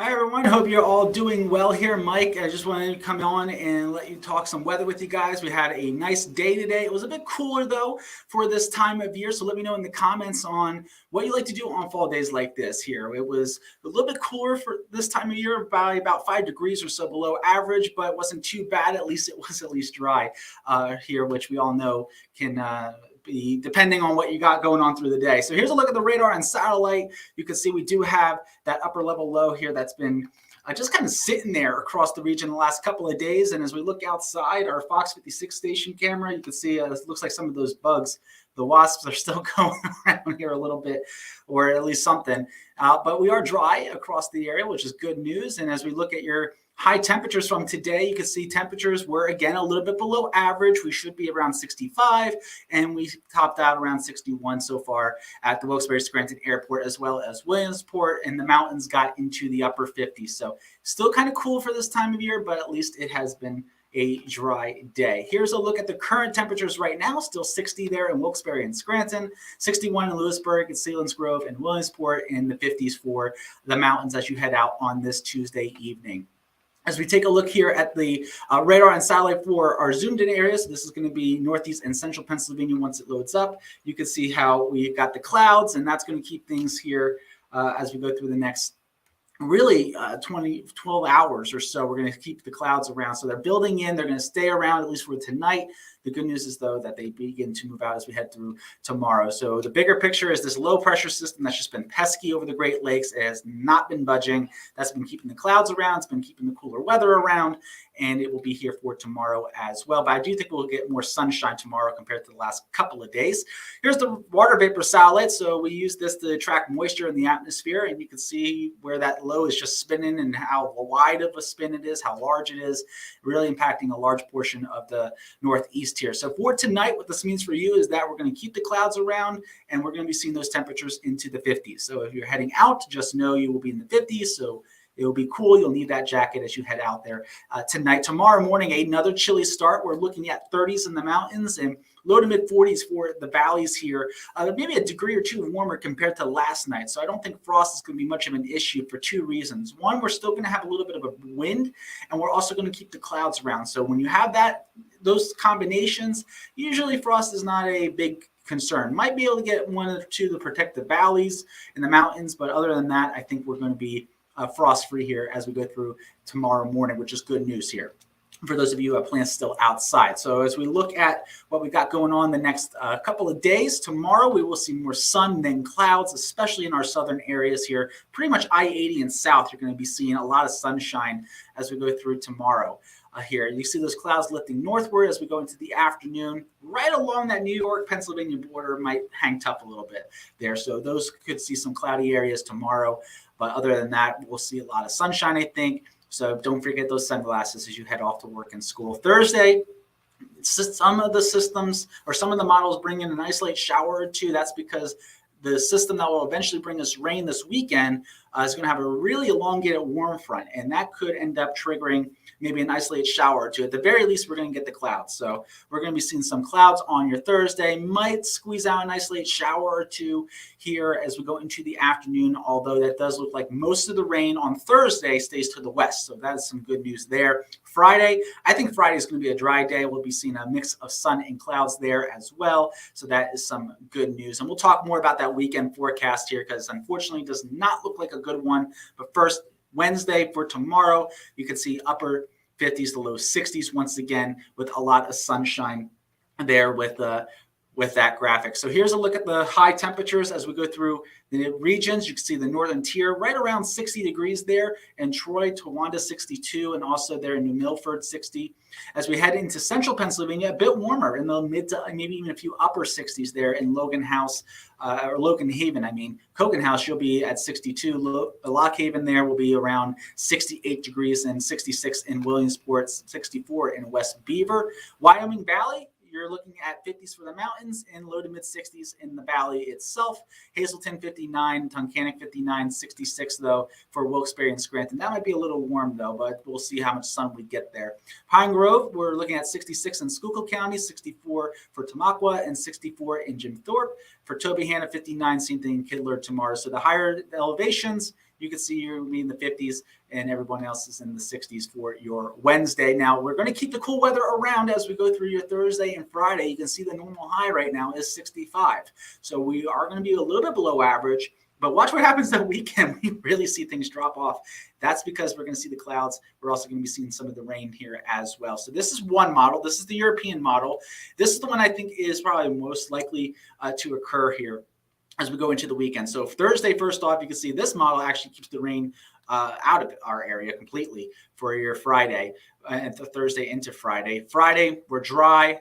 Hi, everyone. Hope you're all doing well here. Mike, I just wanted to come on and let you talk some weather with you guys. We had a nice day today. It was a bit cooler, though, for this time of year. So let me know in the comments on what you like to do on fall days like this here. It was a little bit cooler for this time of year, by about 5 degrees or so below average, but it wasn't too bad. At least it was at least dry here, which we all know can be depending on what you got going on through the day. So here's a look at the radar and satellite. You can see we do have that upper level low here that's been just kind of sitting there across the region the last couple of days. And as we look outside our Fox 56 station camera, you can see it looks like some of those bugs, the wasps, are still going around here a little bit, or at least something. But we are dry across the area, which is good news. And as we look at your high temperatures from today, you can see temperatures were again a little bit below average. We should be around 65, and we topped out around 61 so far at the Wilkes-Barre Scranton Airport, as well as Williamsport, and the mountains got into the upper 50s. So still kind of cool for this time of year, but at least it has been a dry day. Here's a look at the current temperatures right now. Still 60 there in Wilkes-Barre and Scranton, 61 in Lewisburg and Selinsgrove and Williamsport, in the 50s for the mountains as you head out on this Tuesday evening. As we take a look here at the radar and satellite for our zoomed in areas, so this is going to be northeast and central Pennsylvania once it loads up. You can see how we got the clouds, and that's going to keep things here as we go through the next really 12 hours or so. We're going to keep the clouds around. So they're building in. They're going to stay around at least for tonight. The good news is, though, that they begin to move out as we head through tomorrow. So the bigger picture is this low pressure system that's just been pesky over the Great Lakes. It has not been budging. That's been keeping the clouds around. It's been keeping the cooler weather around, and it will be here for tomorrow as well. But I do think we'll get more sunshine tomorrow compared to the last couple of days. Here's the water vapor satellite. So we use this to track moisture in the atmosphere, and you can see where that low is just spinning and how wide of a spin it is, how large it is, really impacting a large portion of the northeast here. So for tonight, what this means for you is that we're going to keep the clouds around, and we're going to be seeing those temperatures into the 50s. So if you're heading out, just know you will be in the 50s. So it will be cool. You'll need that jacket as you head out there tonight. Tomorrow morning, another chilly start. We're looking at 30s in the mountains and low to mid 40s for the valleys here. Maybe a degree or two warmer compared to last night. So I don't think frost is going to be much of an issue for two reasons. One, we're still going to have a little bit of a wind, and we're also going to keep the clouds around. So when you have those combinations, usually frost is not a big concern. Might be able to get one or two to protect the valleys and the mountains, but other than that, I think we're going to be frost-free here as we go through tomorrow morning, which is good news here for those of you who have plans still outside. So as we look at what we've got going on the next couple of days, tomorrow we will see more sun than clouds, especially in our southern areas here. Pretty much I-80 and south, you're going to be seeing a lot of sunshine as we go through tomorrow. Here, you see those clouds lifting northward as we go into the afternoon. Right along that New York-Pennsylvania border might hang tough a little bit there. So those could see some cloudy areas tomorrow. But other than that, we'll see a lot of sunshine, I think. So don't forget those sunglasses as you head off to work and school. Thursday, some of the systems or some of the models bring in an isolated shower or two. That's because the system that will eventually bring us rain this weekend is going to have a really elongated warm front, and that could end up triggering maybe an isolated shower or two. At the very least, we're going to get the clouds. So we're going to be seeing some clouds on your Thursday. Might squeeze out an isolated shower or two here as we go into the afternoon, although that does look like most of the rain on Thursday stays to the west. So that is some good news there. Friday, I think Friday is going to be a dry day. We'll be seeing a mix of sun and clouds there as well. So that is some good news. And we'll talk more about that weekend forecast here because unfortunately it does not look like a good one. But first, Wednesday for tomorrow, you can see upper 50s to low 60s once again with a lot of sunshine there with that graphic. So here's a look at the high temperatures as we go through the regions. You can see the northern tier right around 60 degrees there, and Troy, Towanda 62, and also there in New Milford 60. As we head into central Pennsylvania, a bit warmer in the mid to maybe even a few upper 60s there in Logan House or Logan Haven. Cogan House, you'll be at 62. Lock Haven there will be around 68 degrees and 66 in Williamsport, 64 in West Beaver. Wyoming Valley, you're looking at 50s for the mountains and low to mid 60s in the valley itself. Hazleton 59, Tunkhannock 59, 66 though for Wilkes-Barre and Scranton. That might be a little warm though, but we'll see how much sun we get there. Pine Grove, we're looking at 66 in Schuylkill County, 64 for Tamaqua, and 64 in Jim Thorpe. For Tobyhanna, 59, same thing in Kidler tomorrow. So the higher elevations, you can see you're in the 50s, and everyone else is in the 60s for your Wednesday. Now, we're going to keep the cool weather around as we go through your Thursday and Friday. You can see the normal high right now is 65. So we are going to be a little bit below average. But watch what happens that weekend. We really see things drop off. That's because we're going to see the clouds. We're also going to be seeing some of the rain here as well. So this is one model. This is the European model. This is the one I think is probably most likely to occur here as we go into the weekend. So Thursday, first off, you can see this model actually keeps the rain out of our area completely for your Friday and Thursday into Friday. Friday, we're dry.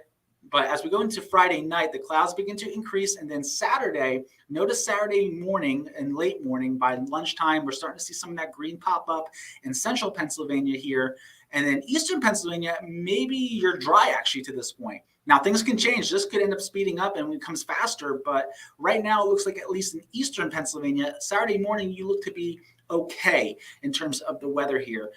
But as we go into Friday night, the clouds begin to increase. And then Saturday, notice Saturday morning and late morning by lunchtime, we're starting to see some of that green pop up in central Pennsylvania here. And then eastern Pennsylvania, maybe you're dry actually to this point. Now, things can change. This could end up speeding up and it becomes faster. But right now, it looks like at least in eastern Pennsylvania, Saturday morning, you look to be okay in terms of the weather here.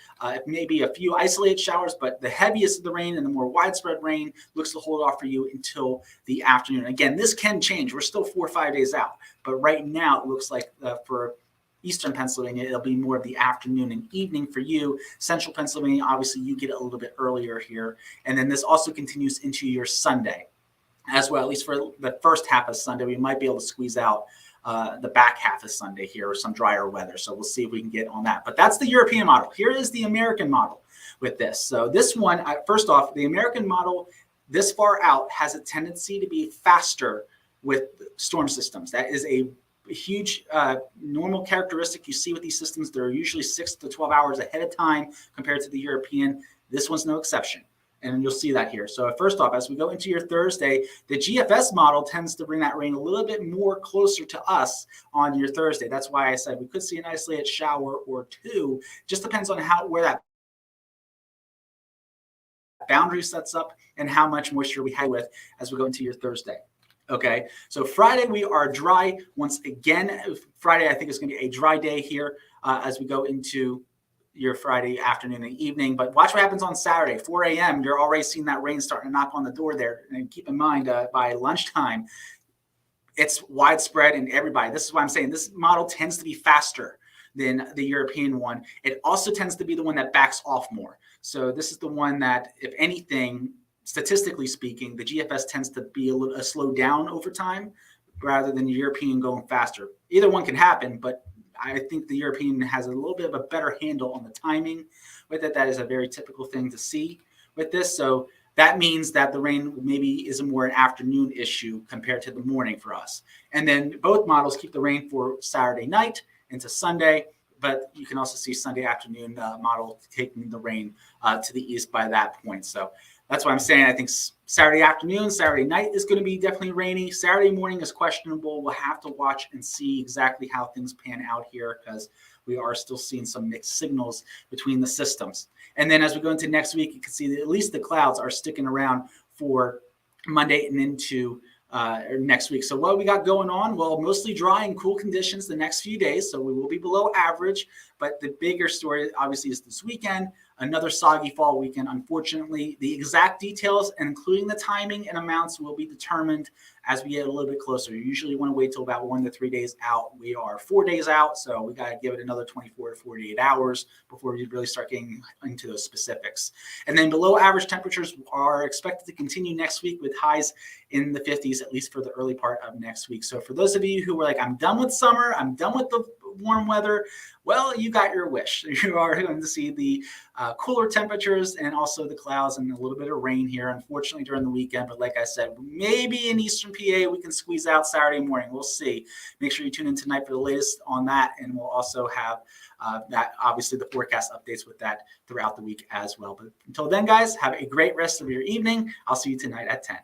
Maybe a few isolated showers, but the heaviest of the rain and the more widespread rain looks to hold off for you until the afternoon. Again, this can change. We're still 4 or 5 days out. But right now, it looks like for eastern Pennsylvania, it'll be more of the afternoon and evening for you. Central Pennsylvania, obviously, you get a little bit earlier here. And then this also continues into your Sunday as well, at least for the first half of Sunday. We might be able to squeeze out the back half of Sunday here with some drier weather. So we'll see if we can get on that. But that's the European model. Here is the American model with this. So this one, first off, the American model this far out has a tendency to be faster with storm systems. That is a huge normal characteristic you see with these systems. They're usually 6 to 12 hours ahead of time compared to the European. This one's no exception. And you'll see that here. So first off, as we go into your Thursday, the GFS model tends to bring that rain a little bit more closer to us on your Thursday. That's why I said we could see an isolated shower or two. Just depends on where that boundary sets up and how much moisture we have with as we go into your Thursday. Okay, so Friday we are dry once again. Friday I think is going to be a dry day here as we go into your Friday afternoon and evening. But watch what happens on Saturday, 4 a.m. You're already seeing that rain starting to knock on the door there. And keep in mind, by lunchtime, it's widespread and everybody. This is why I'm saying this model tends to be faster than the European one. It also tends to be the one that backs off more. So this is the one that, if anything, statistically speaking, the GFS tends to be a slow down over time rather than the European going faster. Either one can happen, but I think the European has a little bit of a better handle on the timing with it. That is a very typical thing to see with this. So that means that the rain maybe is a more an afternoon issue compared to the morning for us. And then both models keep the rain for Saturday night into Sunday, but you can also see Sunday afternoon model taking the rain to the east by that point. So that's why I'm saying I think Saturday afternoon, Saturday night is going to be definitely rainy. Saturday morning is questionable. We'll have to watch and see exactly how things pan out here because we are still seeing some mixed signals between the systems. And then as we go into next week, you can see that at least the clouds are sticking around for Monday and into next week. So what we got going on? Well, mostly dry and cool conditions the next few days. So we will be below average. But the bigger story, obviously, is this weekend. Another soggy fall weekend. Unfortunately, the exact details, including the timing and amounts, will be determined as we get a little bit closer. You usually want to wait till about 1 to 3 days out. We are 4 days out, so we got to give it another 24 to 48 hours before we really start getting into those specifics. And then below average temperatures are expected to continue next week with highs in the 50s, at least for the early part of next week. So for those of you who were like, I'm done with summer, I'm done with the warm weather, well, you got your wish. You are going to see the cooler temperatures and also the clouds and a little bit of rain here, unfortunately, during the weekend. But like I said, maybe in Eastern PA, we can squeeze out Saturday morning. We'll see. Make sure you tune in tonight for the latest on that. And we'll also have that, obviously, the forecast updates with that throughout the week as well. But until then, guys, have a great rest of your evening. I'll see you tonight at 10.